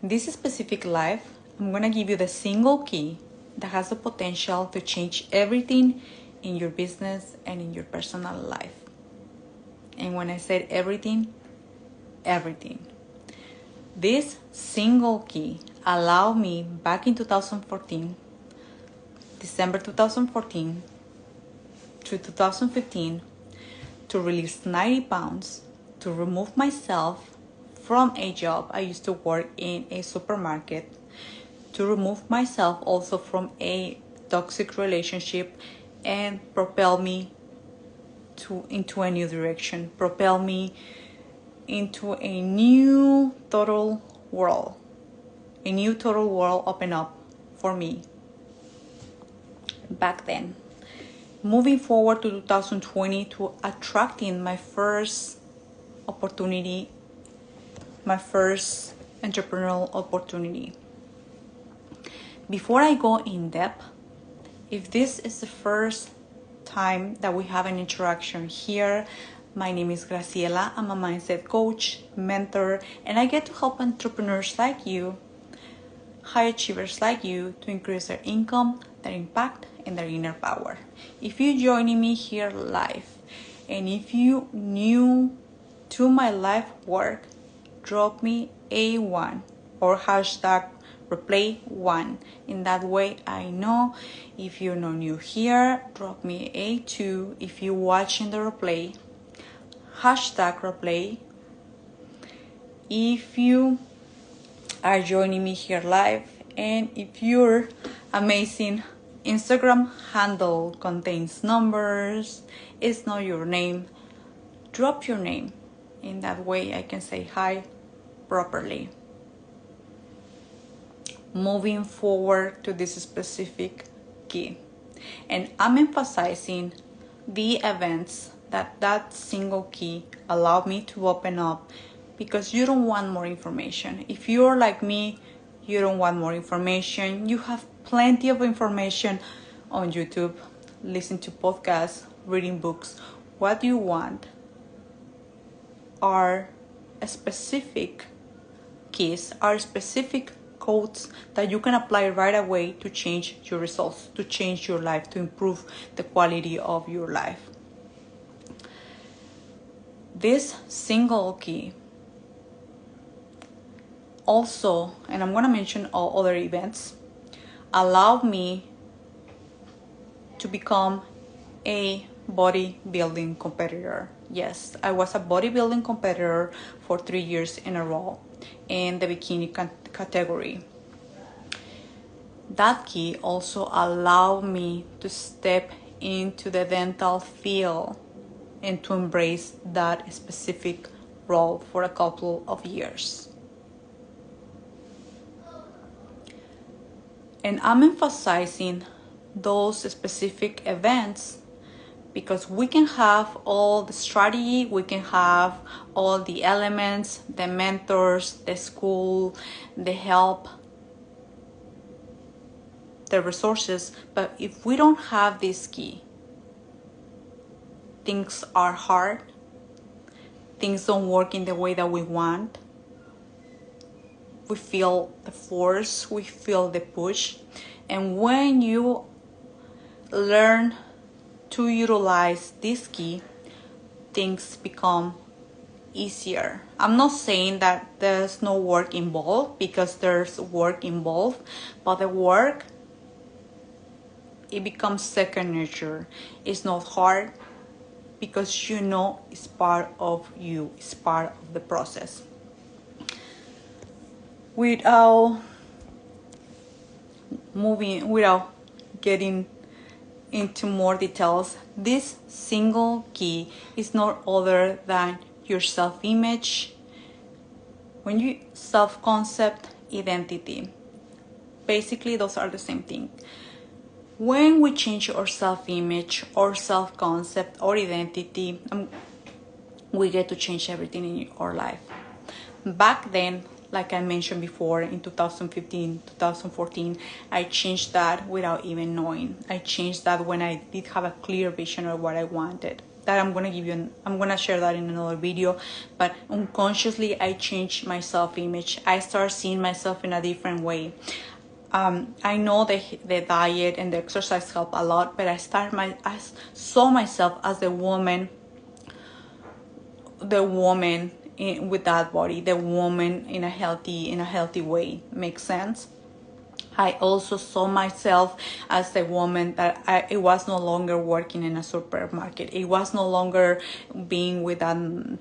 This specific live, I'm gonna give you the single key that has the potential to change everything in your business and in your personal life. And when I said everything, everything. This single key allowed me back in 2014, December 2014 to 2015, to release 90 pounds, to remove myself from a job. I used to work in a supermarket, to remove myself also from a toxic relationship and propel me into a new direction, propel me into a new total world. A new total world opened up for me back then. Moving forward to 2020, to attracting my first opportunity, my first entrepreneurial opportunity. Before I go in depth, if this is the first time that we have an interaction here, my name is Graciela. I'm a mindset coach, mentor, and I get to help entrepreneurs like you, high achievers like you, to increase their income, their impact, and their inner power. If you're joining me here live, and if you new to my live work, drop me a 1 or hashtag replay 1. In that way, I know. If you're not new here, drop me a 2. If you're watching the replay, hashtag replay. If you are joining me here live, and if your amazing Instagram handle contains numbers, it's not your name, drop your name. In that way, I can say hi properly. Moving forward to this specific key, and I'm emphasizing the events that single key allowed me to open up, because you don't want more information. If you're like me, you don't want more information. You have plenty of information on YouTube, listen to podcasts, reading books. What you want are specific keys, are specific codes that you can apply right away to change your results, to change your life, to improve the quality of your life. This single key also, and I'm going to mention all other events, allowed me to become a bodybuilding competitor. Yes, I was a bodybuilding competitor for 3 years in a row in the bikini category. That key also allowed me to step into the dental field and to embrace that specific role for a couple of years. And I'm emphasizing those specific events because we can have all the strategy, we can have all the elements, the mentors, the school, the help, the resources, but if we don't have this key, things are hard, things don't work in the way that we want. We feel the force, we feel the push. And when you learn to utilize this key, things become easier. I'm not saying that there's no work involved, because there's work involved, but the work, it becomes second nature. It's not hard because you know it's part of you, it's part of the process. Without getting into more details, this single key is not other than your self-image, when you self-concept, identity. Basically, those are the same thing. When we change our self-image or self-concept or identity, we get to change everything in our life. Back then, like I mentioned before, in 2015, 2014, I changed that without even knowing. I changed that when I did have a clear vision of what I wanted. that I'm gonna share that in another video. But unconsciously, I changed my self-image. I started seeing myself in a different way. I know the diet and the exercise help a lot, but I saw myself as the woman with that body, the woman in a healthy way. Makes sense? I also saw myself as a woman that it was no longer working in a supermarket. It was no longer being with that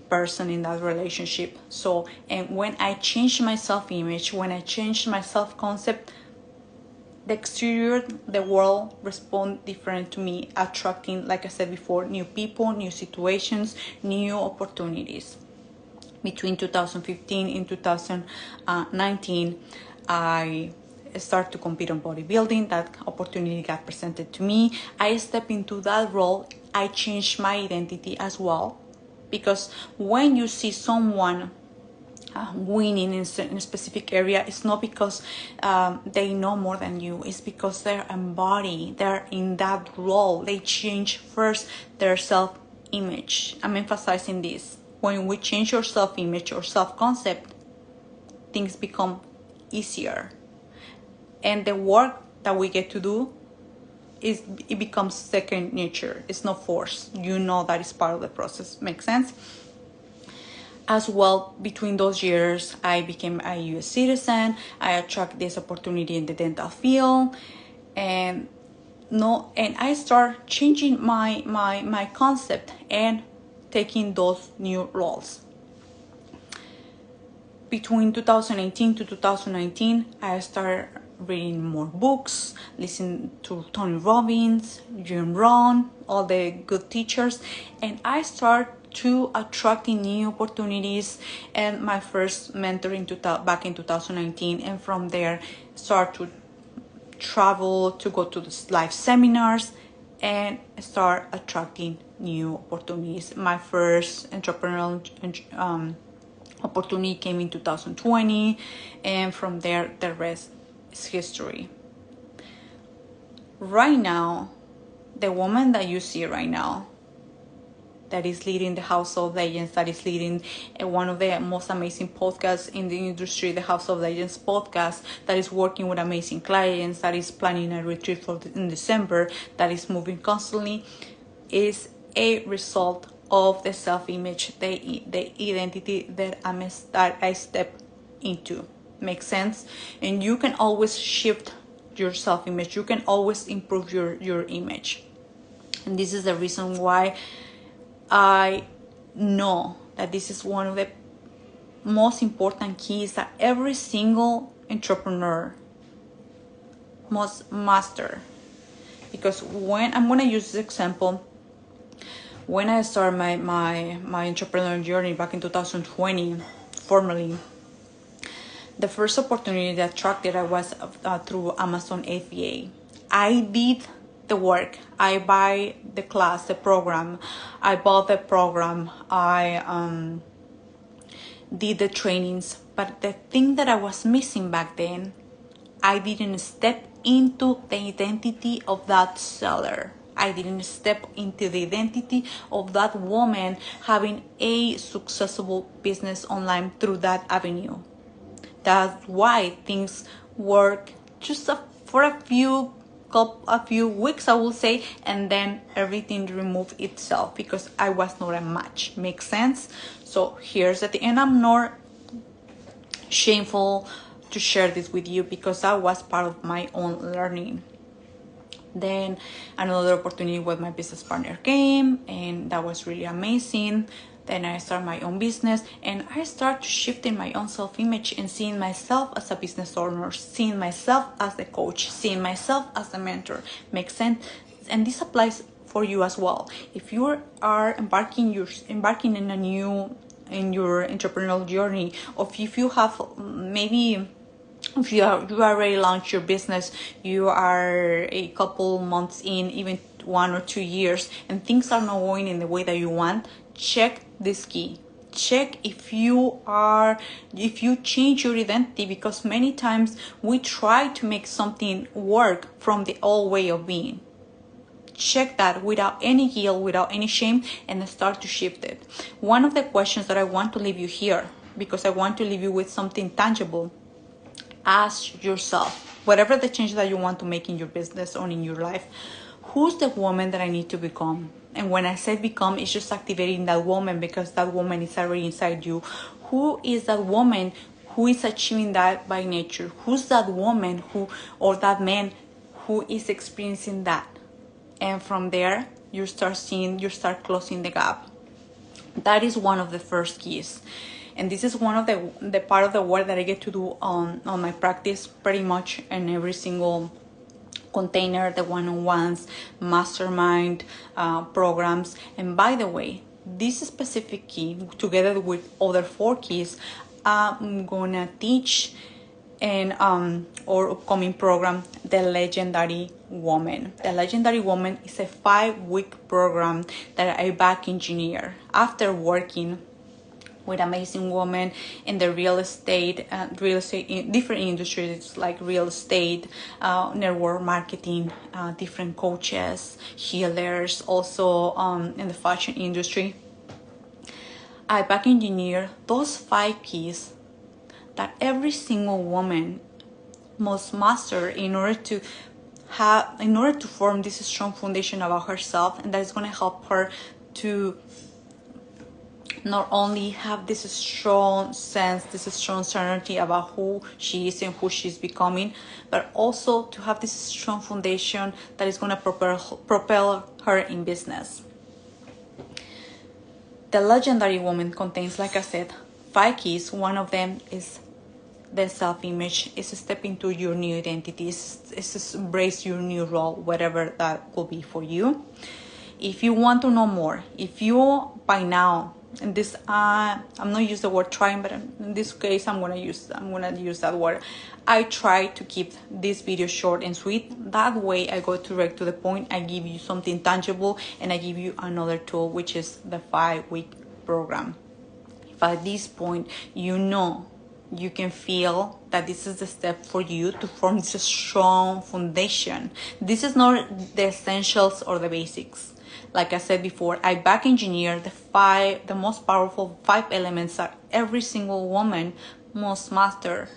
person in that relationship. So, and when I changed my self-image, when I changed my self-concept, the exterior, the world respond different to me, attracting, like I said before, new people, new situations, new opportunities. Between 2015 and 2019, I started to compete on bodybuilding. That opportunity got presented to me. I stepped into that role. I changed my identity as well, because when you see someone winning in a specific area, it's not because they know more than you. It's because they're in that role. They change first their self-image. I'm emphasizing this. When we change your self-image or self-concept, things become easier, and the work that we get to do it becomes second nature. It's not forced. You know that is part of the process. Makes sense? As well, between those years, I became a U.S. citizen. I attracted this opportunity in the dental field, and I start changing my concept and taking those new roles. Between 2018 to 2019, I started reading more books, listening to Tony Robbins, Jim Rohn, all the good teachers, and I start to attracting new opportunities. And my first mentor back in 2019, and from there start to travel, to go to the live seminars, and start attracting new opportunities. My first entrepreneurial opportunity came in 2020, and from there the rest is history. Right now, the woman that you see right now, that is leading the House of Legends, that is leading one of the most amazing podcasts in the industry, the House of Legends podcast, that is working with amazing clients, that is planning a retreat in December, that is moving constantly, is a result of the self-image, the identity that I step into. Makes sense? And you can always shift your self-image. You can always improve your image. And this is the reason why I know that this is one of the most important keys that every single entrepreneur must master. Because when I'm going to use this example, when I started my entrepreneurial journey back in 2020, formally, the first opportunity that attracted I was through Amazon FBA. I did the work. I buy the class, the program. I bought the program. I did the trainings. But the thing that I was missing back then, I didn't step into the identity of that seller. I didn't step into the identity of that woman having a successful business online through that avenue. That's why things work just for a few weeks, I will say, and then everything removed itself because I was not a match. Makes sense? So here's at the end. I'm not shameful to share this with you because that was part of my own learning. Then another opportunity with my business partner came, and that was really amazing. Then I started my own business, and I started shifting my own self-image and seeing myself as a business owner, seeing myself as a coach, seeing myself as a mentor. Makes sense? And this applies for you as well. If you are embarking in your entrepreneurial journey, or if you have maybe, if you already launched your business, you are a couple months in, even 1 or 2 years, and things are not going in the way that you want, check this key. Check if you change your identity, because many times we try to make something work from the old way of being. check that without any guilt, without any shame, and start to shift it. One of the questions that I want to leave you here, because I want to leave you with something tangible, ask yourself, whatever the change that you want to make in your business or in your life, who's the woman that I need to become? And when I say become, it's just activating that woman, because that woman is already inside you. Who is that woman who is achieving that by nature? Who's that woman who, or that man who is experiencing that? And from there, you start closing the gap. That is one of the first keys. And this is one of the part of the work that I get to do on my practice, pretty much in every single container, the one-on-ones, mastermind programs. And by the way, this specific key, together with other 4 keys, I'm gonna teach in our upcoming program, The Legendary Woman. The Legendary Woman is a 5-week program that I back engineer after working with amazing women in the real estate in different industries like real estate, network marketing, different coaches, healers, also in the fashion industry. I back engineer those 5 keys that every single woman must master in order to form this strong foundation about herself, and that is going to help her to not only have this strong sense, this strong certainty about who she is and who she's becoming, but also to have this strong foundation that is going to propel her in business. The Legendary Woman contains, like I said, 5 keys. One of them is the self-image. It's a step into your new identity. It's embrace your new role, whatever that will be for you. If you want to know more, if you by now, and this I'm not use the word trying, but in this case I'm gonna use that word. I try to keep this video short and sweet. That way I go direct to the point. I give you something tangible, and I give you another tool, which is the 5-week program. If at this point you can feel that this is the step for you to form this strong foundation. This is not the essentials or the basics. Like I said before, I back engineer the most powerful 5 elements that every single woman must master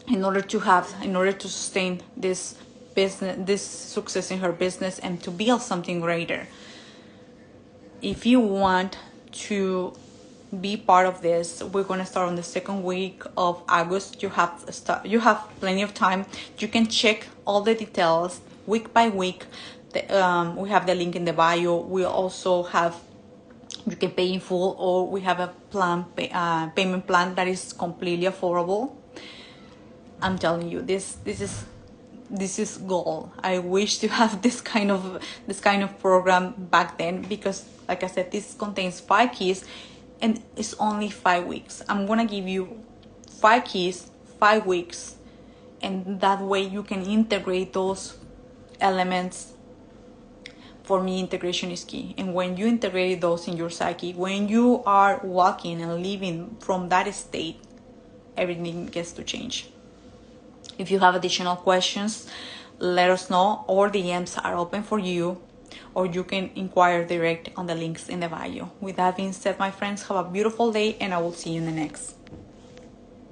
in order to sustain this business, this success in her business, and to build something greater. If you want to be part of this, we're going to start on the 2nd week of August. You have plenty of time. You can check all the details week by week. We have the link in the bio. We also have, you can pay in full, or we have a payment plan that is completely affordable. I'm telling you, this is gold. I wish to have this kind of program back then, because like I said, this contains 5 keys and it's only 5 weeks. I'm gonna give you 5 keys, 5 weeks, and that way you can integrate those elements. For me, integration is key. And when you integrate those in your psyche, when you are walking and living from that state, everything gets to change. If you have additional questions, let us know. Our DMs are open for you, or you can inquire direct on the links in the bio. With that being said, my friends, have a beautiful day, and I will see you in the next.